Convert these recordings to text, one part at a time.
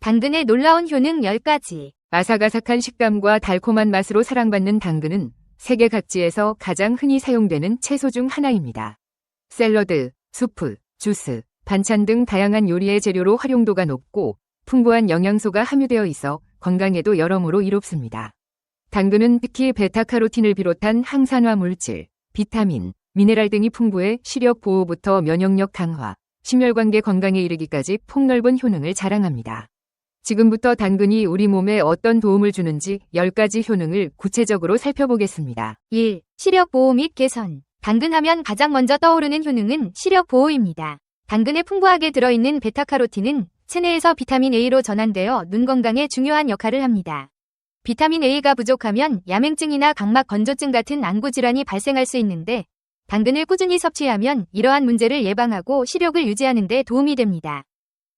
당근의 놀라운 효능 10가지. 아삭아삭한 식감과 달콤한 맛으로 사랑받는 당근은 세계 각지에서 가장 흔히 사용되는 채소 중 하나입니다. 샐러드, 수프, 주스, 반찬 등 다양한 요리의 재료로 활용도가 높고 풍부한 영양소가 함유되어 있어 건강에도 여러모로 이롭습니다. 당근은 특히 베타카로틴을 비롯한 항산화 물질, 비타민, 미네랄 등이 풍부해 시력 보호부터 면역력 강화, 심혈관계 건강에 이르기까지 폭넓은 효능을 자랑합니다. 지금부터 당근이 우리 몸에 어떤 도움을 주는지 10가지 효능을 구체적으로 살펴보겠습니다. 1. 시력 보호 및 개선. 당근하면 가장 먼저 떠오르는 효능은 시력 보호입니다. 당근에 풍부하게 들어있는 베타카로틴은 체내에서 비타민 A로 전환되어 눈 건강에 중요한 역할을 합니다. 비타민 A가 부족하면 야맹증이나 각막 건조증 같은 안구 질환이 발생할 수 있는데 당근을 꾸준히 섭취하면 이러한 문제를 예방하고 시력을 유지하는 데 도움이 됩니다.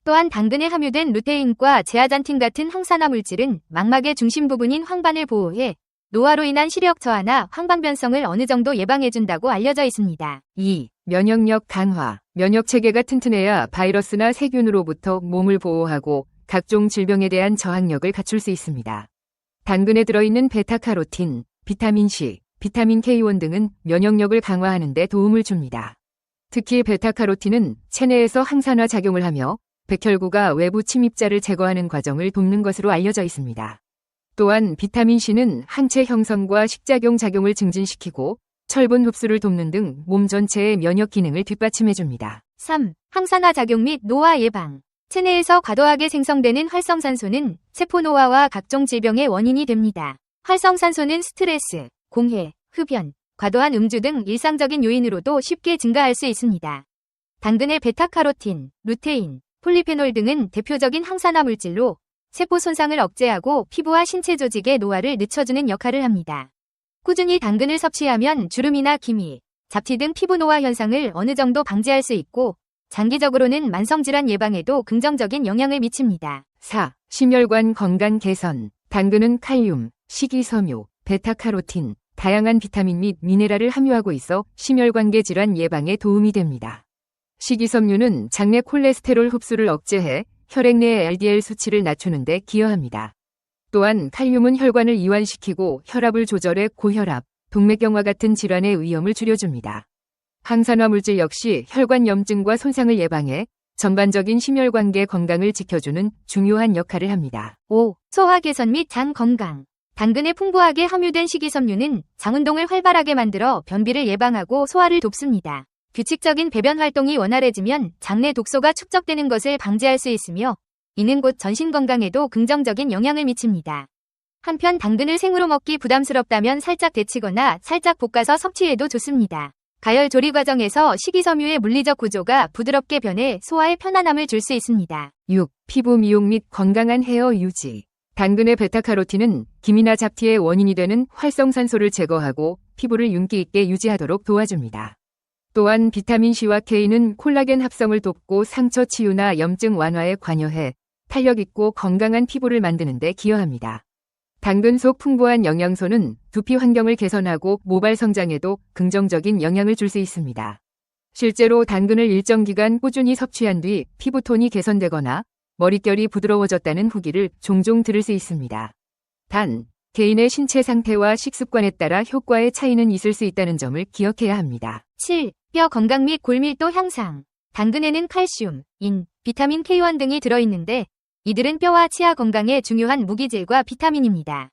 또한 당근에 함유된 루테인과 제아잔틴 같은 항산화 물질은 망막의 중심 부분인 황반을 보호해 노화로 인한 시력 저하나 황반변성을 어느 정도 예방해준다고 알려져 있습니다. 2. 면역력 강화. 면역체계가 튼튼해야 바이러스나 세균으로부터 몸을 보호하고 각종 질병에 대한 저항력을 갖출 수 있습니다. 당근에 들어있는 베타카로틴, 비타민C, 비타민 K1 등은 면역력을 강화하는 데 도움을 줍니다. 특히 베타카로틴은 체내에서 항산화 작용을 하며 백혈구가 외부 침입자를 제거하는 과정을 돕는 것으로 알려져 있습니다. 또한 비타민C는 항체 형성과 식작용 작용을 증진시키고 철분 흡수를 돕는 등 몸 전체의 면역 기능을 뒷받침해줍니다. 3. 항산화 작용 및 노화 예방. 체내에서 과도하게 생성되는 활성산소는 세포 노화와 각종 질병의 원인이 됩니다. 활성산소는 스트레스, 공해, 흡연, 과도한 음주 등 일상적인 요인으로도 쉽게 증가할 수 있습니다. 당근의 베타카로틴, 루테인, 폴리페놀 등은 대표적인 항산화 물질로 세포 손상을 억제하고 피부와 신체 조직의 노화를 늦춰주는 역할을 합니다. 꾸준히 당근을 섭취하면 주름이나 기미, 잡티 등 피부 노화 현상을 어느 정도 방지할 수 있고 장기적으로는 만성질환 예방에도 긍정적인 영향을 미칩니다. 4. 심혈관 건강 개선. 당근은 칼륨, 식이섬유, 베타카로틴, 다양한 비타민 및 미네랄을 함유하고 있어 심혈관계 질환 예방에 도움이 됩니다. 식이섬유는 장내 콜레스테롤 흡수를 억제해 혈액 내 LDL 수치를 낮추는 데 기여합니다. 또한 칼륨은 혈관을 이완시키고 혈압을 조절해 고혈압, 동맥경화 같은 질환의 위험을 줄여줍니다. 항산화 물질 역시 혈관 염증과 손상을 예방해 전반적인 심혈관계 건강을 지켜주는 중요한 역할을 합니다. 5. 소화 개선 및 장 건강. 당근에 풍부하게 함유된 식이섬유는 장 운동을 활발하게 만들어 변비를 예방하고 소화를 돕습니다. 규칙적인 배변 활동이 원활해지면 장내 독소가 축적되는 것을 방지할 수 있으며 이는 곧 전신 건강에도 긍정적인 영향을 미칩니다. 한편 당근을 생으로 먹기 부담스럽다면 살짝 데치거나 살짝 볶아서 섭취해도 좋습니다. 가열 조리 과정에서 식이섬유의 물리적 구조가 부드럽게 변해 소화에 편안함을 줄 수 있습니다. 6. 피부 미용 및 건강한 헤어 유지. 당근의 베타카로틴은 기미나 잡티의 원인이 되는 활성산소를 제거하고 피부를 윤기 있게 유지하도록 도와줍니다. 또한 비타민C와 K는 콜라겐 합성을 돕고 상처 치유나 염증 완화에 관여해 탄력 있고 건강한 피부를 만드는 데 기여합니다. 당근 속 풍부한 영양소는 두피 환경을 개선하고 모발 성장에도 긍정적인 영향을 줄 수 있습니다. 실제로 당근을 일정 기간 꾸준히 섭취한 뒤 피부톤이 개선되거나 머릿결이 부드러워졌다는 후기를 종종 들을 수 있습니다. 단, 개인의 신체 상태와 식습관에 따라 효과의 차이는 있을 수 있다는 점을 기억해야 합니다. 7. 뼈 건강 및 골밀도 향상. 당근에는 칼슘, 인, 비타민 K1 등이 들어있는데 이들은 뼈와 치아 건강에 중요한 무기질과 비타민입니다.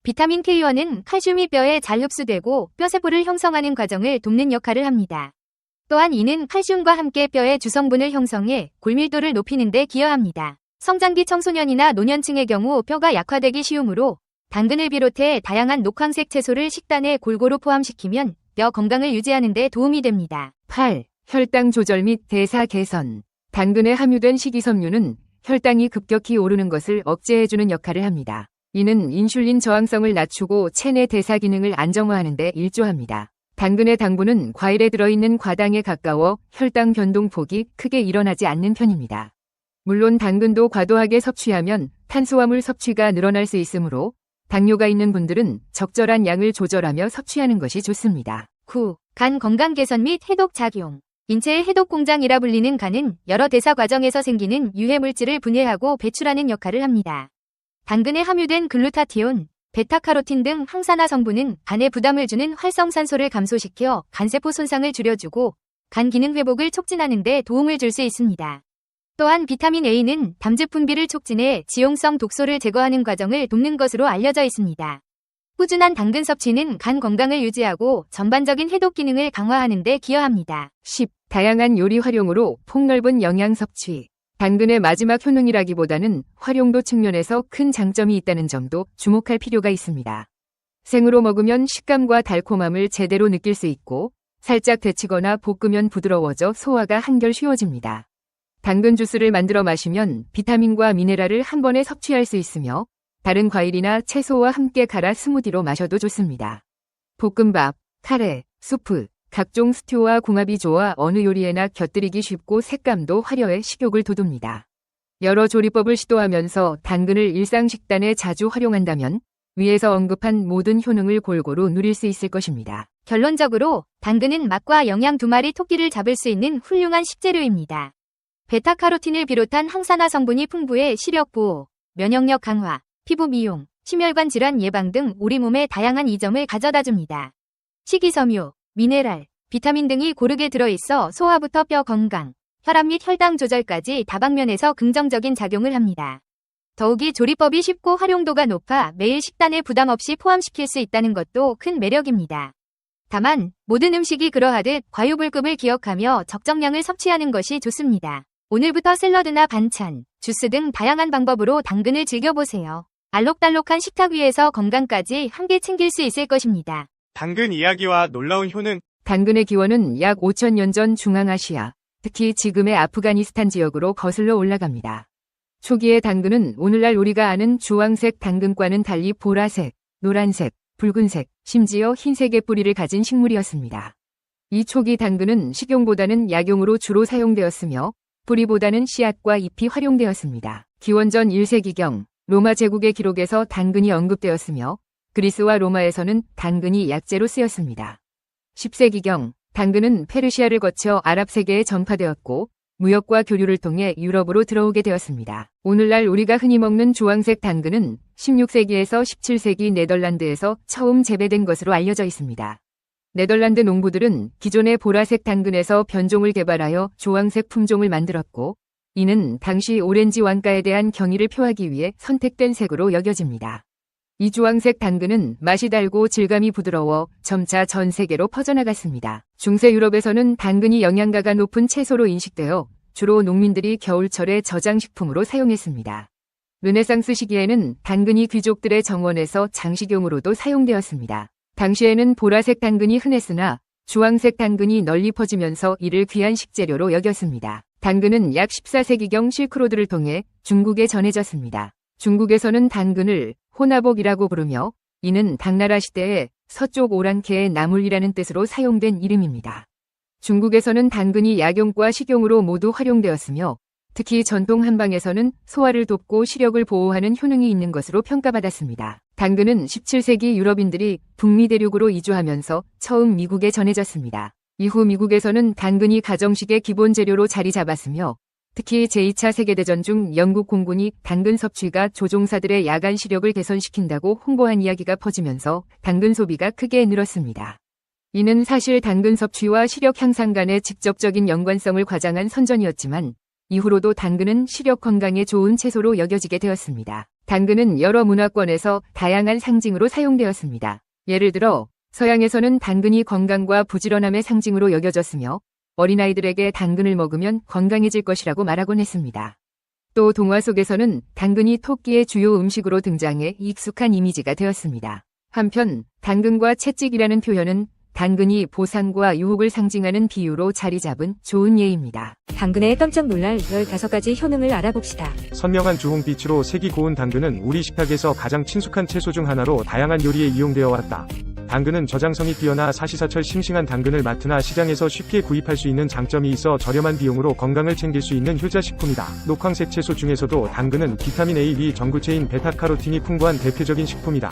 비타민 K1은 칼슘이 뼈에 잘 흡수되고 뼈세포를 형성하는 과정을 돕는 역할을 합니다. 또한 이는 칼슘과 함께 뼈의 주성분을 형성해 골밀도를 높이는 데 기여합니다. 성장기 청소년이나 노년층의 경우 뼈가 약화되기 쉬우므로 당근을 비롯해 다양한 녹황색 채소를 식단에 골고루 포함시키면 뼈 건강을 유지하는 데 도움이 됩니다. 8. 혈당 조절 및 대사 개선. 당근에 함유된 식이섬유는 혈당이 급격히 오르는 것을 억제해주는 역할을 합니다. 이는 인슐린 저항성을 낮추고 체내 대사 기능을 안정화하는 데 일조합니다. 당근의 당분은 과일에 들어있는 과당에 가까워 혈당 변동폭이 크게 일어나지 않는 편입니다. 물론 당근도 과도하게 섭취하면 탄수화물 섭취가 늘어날 수 있으므로 당뇨가 있는 분들은 적절한 양을 조절하며 섭취하는 것이 좋습니다. 9. 간 건강 개선 및 해독 작용. 인체의 해독 공장이라 불리는 간은 여러 대사 과정에서 생기는 유해 물질을 분해하고 배출하는 역할을 합니다. 당근에 함유된 글루타티온, 베타카로틴 등 항산화 성분은 간에 부담을 주는 활성산소를 감소시켜 간세포 손상을 줄여주고 간 기능 회복을 촉진하는 데 도움을 줄 수 있습니다. 또한 비타민 A는 담즙 분비를 촉진해 지용성 독소를 제거하는 과정을 돕는 것으로 알려져 있습니다. 꾸준한 당근 섭취는 간 건강을 유지하고 전반적인 해독 기능을 강화하는 데 기여합니다. 10. 다양한 요리 활용으로 폭넓은 영양 섭취. 당근의 마지막 효능이라기보다는 활용도 측면에서 큰 장점이 있다는 점도 주목할 필요가 있습니다. 생으로 먹으면 식감과 달콤함을 제대로 느낄 수 있고 살짝 데치거나 볶으면 부드러워져 소화가 한결 쉬워집니다. 당근 주스를 만들어 마시면 비타민과 미네랄을 한 번에 섭취할 수 있으며 다른 과일이나 채소와 함께 갈아 스무디로 마셔도 좋습니다. 볶음밥, 카레, 수프, 각종 스튜와 궁합이 좋아 어느 요리에나 곁들이기 쉽고 색감도 화려해 식욕을 돋웁니다. 여러 조리법을 시도하면서 당근을 일상 식단에 자주 활용한다면 위에서 언급한 모든 효능을 골고루 누릴 수 있을 것입니다. 결론적으로 당근은 맛과 영양 두 마리 토끼를 잡을 수 있는 훌륭한 식재료입니다. 베타카로틴을 비롯한 항산화 성분이 풍부해 시력 보호, 면역력 강화, 피부 미용, 심혈관 질환 예방 등 우리 몸에 다양한 이점을 가져다줍니다. 식이섬유, 미네랄, 비타민 등이 고르게 들어있어 소화부터 뼈 건강, 혈압 및 혈당 조절까지 다방면에서 긍정적인 작용을 합니다. 더욱이 조리법이 쉽고 활용도가 높아 매일 식단에 부담 없이 포함시킬 수 있다는 것도 큰 매력입니다. 다만 모든 음식이 그러하듯 과유불급을 기억하며 적정량을 섭취하는 것이 좋습니다. 오늘부터 샐러드나 반찬, 주스 등 다양한 방법으로 당근을 즐겨보세요. 알록달록한 식탁 위에서 건강까지 함께 챙길 수 있을 것입니다. 당근 이야기와 놀라운 효능. 당근의 기원은 약 5,000년 전 중앙아시아, 특히 지금의 아프가니스탄 지역으로 거슬러 올라갑니다. 초기의 당근은 오늘날 우리가 아는 주황색 당근과는 달리 보라색, 노란색, 붉은색, 심지어 흰색의 뿌리를 가진 식물이었습니다. 이 초기 당근은 식용보다는 약용으로 주로 사용되었으며 뿌리보다는 씨앗과 잎이 활용되었습니다. 기원전 1세기경 로마 제국의 기록에서 당근이 언급되었으며 그리스와 로마에서는 당근이 약재로 쓰였습니다. 10세기경 당근은 페르시아를 거쳐 아랍 세계에 전파되었고 무역과 교류를 통해 유럽으로 들어오게 되었습니다. 오늘날 우리가 흔히 먹는 주황색 당근은 16세기에서 17세기 네덜란드에서 처음 재배된 것으로 알려져 있습니다. 네덜란드 농부들은 기존의 보라색 당근에서 변종을 개발하여 주황색 품종을 만들었고 이는 당시 오렌지 왕가에 대한 경의를 표하기 위해 선택된 색으로 여겨집니다. 이 주황색 당근은 맛이 달고 질감이 부드러워 점차 전 세계로 퍼져나갔습니다. 중세 유럽에서는 당근이 영양가가 높은 채소로 인식되어 주로 농민들이 겨울철에 저장식품으로 사용했습니다. 르네상스 시기에는 당근이 귀족들의 정원에서 장식용으로도 사용되었습니다. 당시에는 보라색 당근이 흔했으나 주황색 당근이 널리 퍼지면서 이를 귀한 식재료로 여겼습니다. 당근은 약 14세기경 실크로드를 통해 중국에 전해졌습니다. 중국에서는 당근을 호나복이라고 부르며 이는 당나라 시대에 서쪽 오랑캐의 나물이라는 뜻으로 사용된 이름입니다. 중국에서는 당근이 약용과 식용으로 모두 활용되었으며 특히 전통 한방에서는 소화를 돕고 시력을 보호하는 효능이 있는 것으로 평가받았습니다. 당근은 17세기 유럽인들이 북미 대륙으로 이주하면서 처음 미국에 전해졌습니다. 이후 미국에서는 당근이 가정식의 기본 재료로 자리 잡았으며 특히 제2차 세계대전 중 영국 공군이 당근 섭취가 조종사들의 야간 시력을 개선시킨다고 홍보한 이야기가 퍼지면서 당근 소비가 크게 늘었습니다. 이는 사실 당근 섭취와 시력 향상 간의 직접적인 연관성을 과장한 선전이었지만 이후로도 당근은 시력 건강에 좋은 채소로 여겨지게 되었습니다. 당근은 여러 문화권에서 다양한 상징으로 사용되었습니다. 예를 들어 서양에서는 당근이 건강과 부지런함의 상징으로 여겨졌으며 어린아이들에게 당근을 먹으면 건강해질 것이라고 말하곤 했습니다. 또 동화 속에서는 당근이 토끼의 주요 음식으로 등장해 익숙한 이미지가 되었습니다. 한편 당근과 채찍이라는 표현은 당근이 보상과 유혹을 상징하는 비유로 자리 잡은 좋은 예입니다. 당근에 깜짝 놀랄 15가지 효능을 알아봅시다. 선명한 주홍빛으로 색이 고운 당근은 우리 식탁에서 가장 친숙한 채소 중 하나로 다양한 요리에 이용되어 왔다. 당근은 저장성이 뛰어나 사시사철 싱싱한 당근을 마트나 시장에서 쉽게 구입할 수 있는 장점이 있어 저렴한 비용으로 건강을 챙길 수 있는 효자식품이다. 녹황색 채소 중에서도 당근은 비타민 A, B 전구체인 베타카로틴이 풍부한 대표적인 식품이다.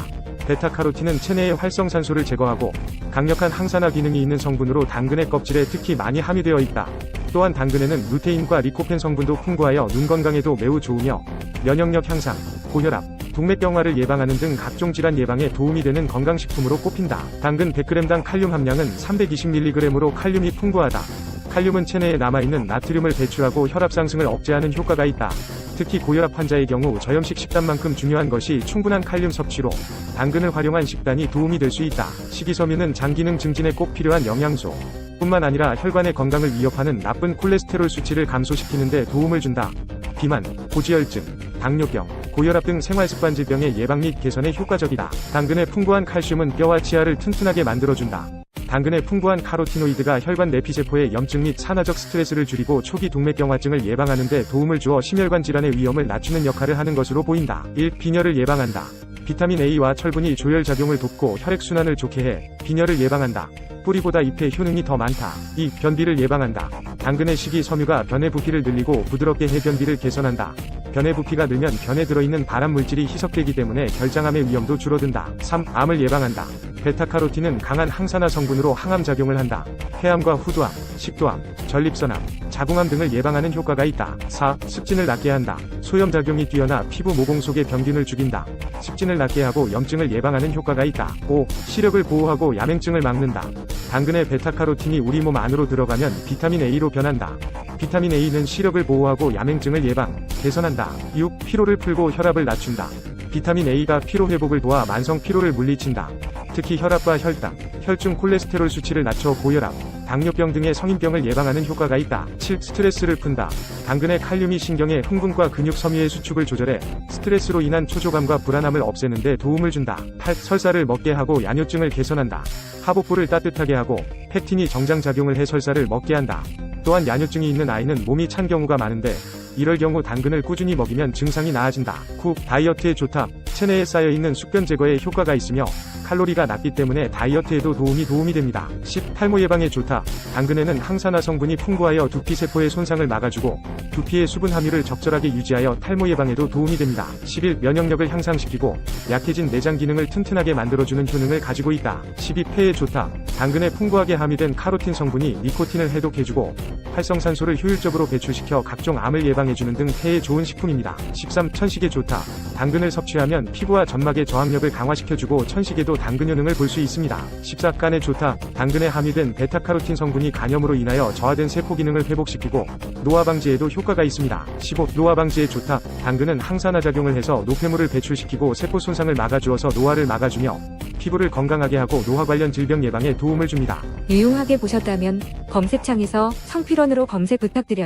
베타카로틴은 체내의 활성산소를 제거하고 강력한 항산화 기능이 있는 성분으로 당근의 껍질에 특히 많이 함유되어 있다. 또한 당근에는 루테인과 리코펜 성분도 풍부하여 눈 건강에도 매우 좋으며 면역력 향상, 고혈압, 동맥경화를 예방하는 등 각종 질환 예방에 도움이 되는 건강식품으로 꼽힌다. 당근 100g당 칼륨 함량은 320mg으로 칼륨이 풍부하다. 칼륨은 체내에 남아있는 나트륨을 배출하고 혈압 상승을 억제하는 효과가 있다. 특히 고혈압 환자의 경우 저염식 식단만큼 중요한 것이 충분한 칼륨 섭취로 당근을 활용한 식단이 도움이 될 수 있다. 식이섬유는 장 기능 증진에 꼭 필요한 영양소 뿐만 아니라 혈관의 건강을 위협하는 나쁜 콜레스테롤 수치를 감소시키는 데 도움을 준다. 비만, 고지혈증, 당뇨병, 고혈압 등 생활습관 질병의 예방 및 개선에 효과적이다. 당근의 풍부한 칼슘은 뼈와 치아를 튼튼하게 만들어준다. 당근의 풍부한 카로티노이드가 혈관 내피세포의 염증 및 산화적 스트레스를 줄이고 초기 동맥경화증을 예방하는 데 도움을 주어 심혈관 질환의 위험을 낮추는 역할을 하는 것으로 보인다. 1. 빈혈을 예방한다. 비타민 A와 철분이 조혈작용을 돕고 혈액순환을 좋게 해 빈혈을 예방한다. 뿌리보다 잎의 효능이 더 많다. 2. 변비를 예방한다. 당근의 식이섬유가 변의 부피를 늘리고 부드럽게 해 변비를 개선한다. 변의 부피가 늘면 변에 들어있는 발암 물질이 희석되기 때문에 결장암의 위험도 줄어든다. 3. 암을 예방한다. 베타카로틴은 강한 항산화 성분으로 항암 작용을 한다. 폐암과 후두암, 식도암, 전립선암, 자궁암 등을 예방하는 효과가 있다. 4. 습진을 낫게 한다. 소염작용이 뛰어나 피부 모공 속의 병균을 죽인다. 습진을 낫게 하고 염증을 예방하는 효과가 있다. 5. 시력을 보호하고 야맹증을 막는다. 당근의 베타카로틴이 우리 몸 안으로 들어가면 비타민 A로 변한다. 비타민 A는 시력을 보호하고 야맹증을 예방, 개선한다. 6. 피로를 풀고 혈압을 낮춘다. 비타민 A가 피로 회복을 도와 만성 피로를 물리친다. 특히 혈압과 혈당, 혈중 콜레스테롤 수치를 낮춰 고혈압, 당뇨병 등의 성인병을 예방하는 효과가 있다. 7. 스트레스를 푼다. 당근의 칼륨이 신경의 흥분과 근육 섬유의 수축을 조절해 스트레스로 인한 초조감과 불안함을 없애는 데 도움을 준다. 8. 설사를 먹게 하고 야뇨증을 개선한다. 하복부를 따뜻하게 하고 팩틴이 정장작용을 해 설사를 먹게 한다. 또한 야뇨증이 있는 아이는 몸이 찬 경우가 많은데 이럴 경우 당근을 꾸준히 먹이면 증상이 나아진다. 9. 다이어트에 좋다. 체내에 쌓여있는 숙변 제거에 효과가 있으며 칼로리가 낮기 때문에 다이어트에도 도움이 됩니다. 10. 탈모 예방에 좋다. 당근에는 항산화 성분이 풍부하여 두피세포의 손상을 막아주고 두피의 수분 함유를 적절하게 유지하여 탈모 예방에도 도움이 됩니다. 11. 면역력을 향상시키고 약해진 내장 기능을 튼튼하게 만들어주는 효능을 가지고 있다. 12. 폐에 좋다. 당근에 풍부하게 함유된 카로틴 성분이 니코틴을 해독해주고 활성산소를 효율적으로 배출시켜 각종 암을 예방해주는 등 폐에 좋은 식품입니다. 13. 천식에 좋다. 당근을 섭취하면 피부와 점막의 저항력을 강화시켜주고 천식에도 당근 효능을 볼 수 있습니다. 14. 간에 좋다. 당근에 함유된 베타카로틴 성분이 간염으로 인하여 저하된 세포 기능을 회복시키고 노화 방지에도 효과가 있습니다. 15. 노화 방지에 좋다. 당근은 항산화 작용을 해서 노폐물을 배출시키고 세포 손상을 막아주어서 노화를 막아주며 피부를 건강하게 하고 노화 관련 질병 예방에 도움을 줍니다. 유용하게 보셨다면 검색창에서 성필원으로 검색 부탁드려요.